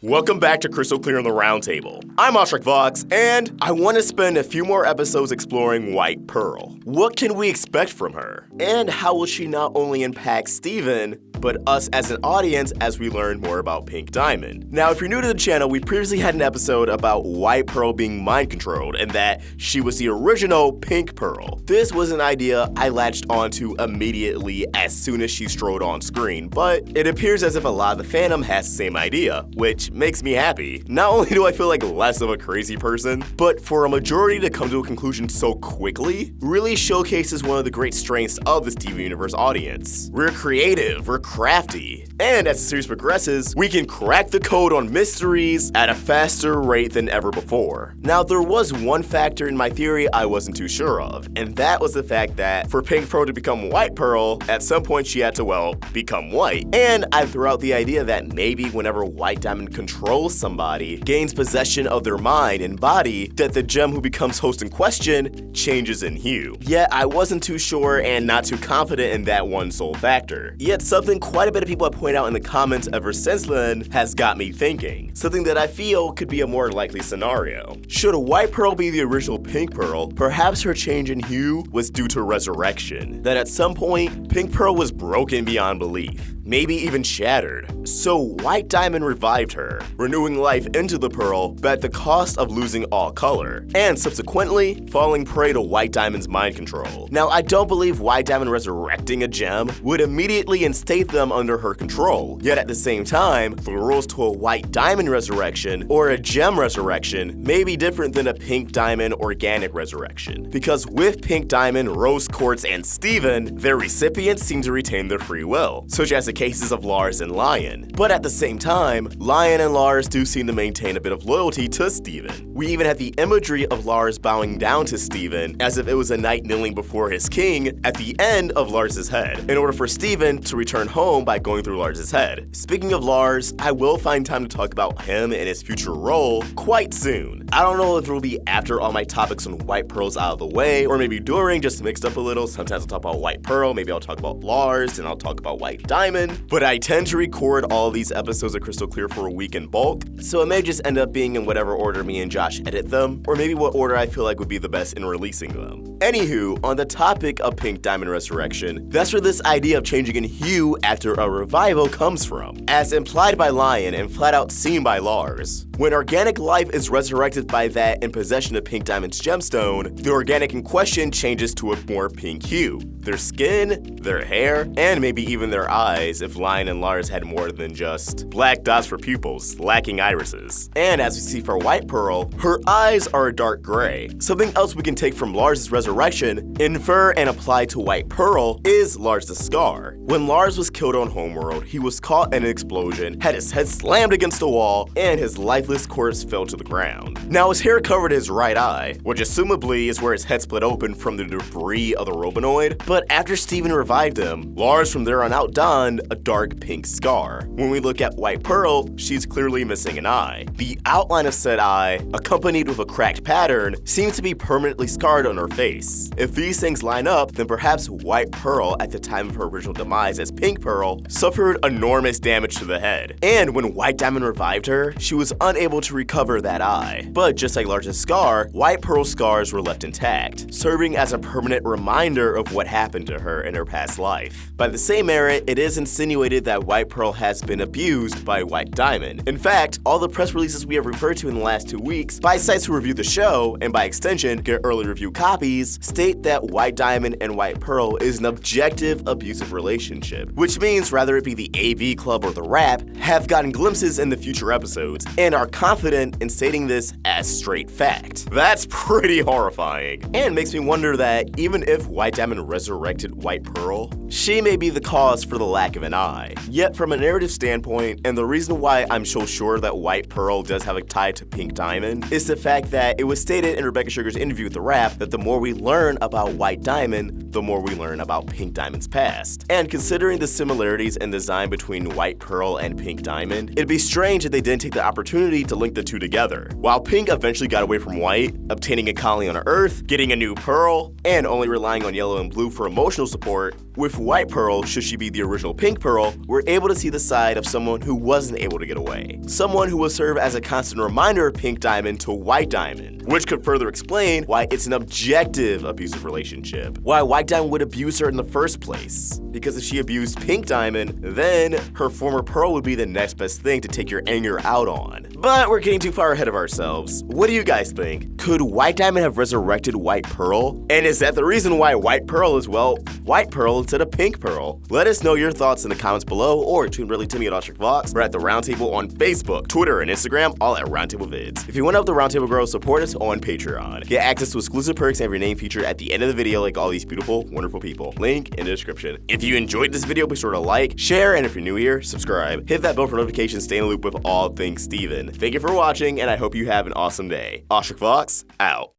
Welcome back to Crystal Clear on the Roundtable. I'm AwestruckVox, and I want to spend a few more episodes exploring White Pearl. What can we expect from her? And how will she not only impact Steven, but us as an audience as we learn more about Pink Diamond. Now, if you're new to the channel, we previously had an episode about White Pearl being mind-controlled and that she was the original Pink Pearl. This was an idea I latched onto immediately as soon as she strode on screen, but it appears as if a lot of the fandom has the same idea, which makes me happy. Not only do I feel like less of a crazy person, but for a majority to come to a conclusion so quickly really showcases one of the great strengths of this TV Universe audience. We're creative, we're crafty, and as the series progresses, we can crack the code on mysteries at a faster rate than ever before. Now, there was one factor in my theory I wasn't too sure of, and that was the fact that for Pink Pearl to become White Pearl, at some point she had to, well, become white. And I threw out the idea that maybe whenever White Diamond controls somebody, gains possession of their mind and body, that the gem who becomes host in question changes in hue. Yet I wasn't too sure and not too confident in that one sole factor. Yet something quite a bit of people have pointed out in the comments ever since then has got me thinking. Something that I feel could be a more likely scenario. Should White Pearl be the original Pink Pearl, perhaps her change in hue was due to resurrection. That at some point, Pink Pearl was broken beyond belief, maybe even shattered. So White Diamond revived her, renewing life into the Pearl, but at the cost of losing all color, and subsequently falling prey to White Diamond's mind control. Now, I don't believe White Diamond resurrecting a gem would immediately instate them under her control, yet at the same time, the rules to a White Diamond resurrection or a gem resurrection may be different than a Pink Diamond organic resurrection, because with Pink Diamond, Rose Quartz, and Steven, their recipients seem to retain their free will, such as the cases of Lars and Lion. But at the same time, Lion and Lars do seem to maintain a bit of loyalty to Steven. We even have the imagery of Lars bowing down to Steven as if it was a knight kneeling before his king at the end of Lars's head, in order for Steven to return home by going through Lars's head. Speaking of Lars, I will find time to talk about him and his future role quite soon. I don't know if it will be after all my topics on White Pearl's out of the way, or maybe during, just mixed up a little. Sometimes I'll talk about White Pearl, maybe I'll talk about Lars, and I'll talk about White Diamond. But I tend to record all these episodes of Crystal Clear for a week in bulk, so it may just end up being in whatever order me and Josh edit them, or maybe what order I feel like would be the best in releasing them. Anywho, on the topic of Pink Diamond resurrection, that's where this idea of changing in hue after a revival comes from, as implied by Lion and flat out seen by Lars. When organic life is resurrected by that in possession of Pink Diamond's gemstone, the organic in question changes to a more pink hue. Their skin, their hair, and maybe even their eyes if Lion and Lars had more than just black dots for pupils, lacking irises. And as we see for White Pearl, her eyes are a dark gray. Something else we can take from Lars' resurrection, infer and apply to White Pearl is Lars' scar. When Lars was killed on Homeworld, he was caught in an explosion, had his head slammed against a wall, and his lifeless corpse fell to the ground. Now his hair covered his right eye, which assumably is where his head split open from the debris of the Robinoid, but after Steven revived him, Lars from there on out donned a dark pink scar. When we look at White Pearl, she's clearly missing an eye. The outline of said eye, accompanied with a cracked pattern, seems to be permanently scarred on her face. If these things line up, then perhaps White Pearl, at the time of her original demise as Pink Pearl, suffered enormous damage to the head. And when White Diamond revived her, she was unable to recover that eye. But just like Lars' scar, White Pearl's scars were left intact, serving as a permanent reminder of what happened to her in her past life. By the same merit, it is insinuated that White Pearl has been abused by White Diamond. In fact, all the press releases we have referred to in the last 2 weeks by sites who review the show, and by extension get early review copies, state that White Diamond and White Pearl is an objective abusive relationship, which means rather it be the AV Club or the Rap have gotten glimpses in the future episodes and are confident in stating this as straight fact. That's pretty horrifying, and makes me wonder that even if White Diamond resurrected White Pearl, she may be the cause for the lack of an eye. Yet from a narrative standpoint, and the reason why I'm so sure that White Pearl does have a tie to Pink Diamond, is the fact that it was stated in Rebecca Sugar's interview with The Rap that the more we learn about White Diamond, the more we learn about Pink Diamond's past. And considering the similarities in design between White Pearl and Pink Diamond, it'd be strange if they didn't take the opportunity to link the two together. While Pink eventually got away from White, obtaining a colony on Earth, getting a new Pearl, and only relying on Yellow and Blue for emotional support, With White Pearl, should she be the original Pink Pearl, we're able to see the side of someone who wasn't able to get away. Someone who will serve as a constant reminder of Pink Diamond to White Diamond, which could further explain why it's an objective abusive relationship. Why White Diamond would abuse her in the first place. Because if she abused Pink Diamond, then her former Pearl would be the next best thing to take your anger out on. But we're getting too far ahead of ourselves. What do you guys think? Could White Diamond have resurrected White Pearl? And is that the reason why White Pearl is, well, White Pearl instead of Pink Pearl? Let us know your thoughts in the comments below, or tweet really to me at AwestruckVox. We're at the Roundtable on Facebook, Twitter, and Instagram, all at Roundtable Vids. If you want to help the Roundtable grow, support us on Patreon. Get access to exclusive perks and have your name featured at the end of the video like all these beautiful, wonderful people. Link in the description. If you enjoyed this video, be sure to like, share, and if you're new here, subscribe. Hit that bell for notifications, stay in the loop with all things Steven. Thank you for watching, and I hope you have an awesome day. AwestruckVox, out.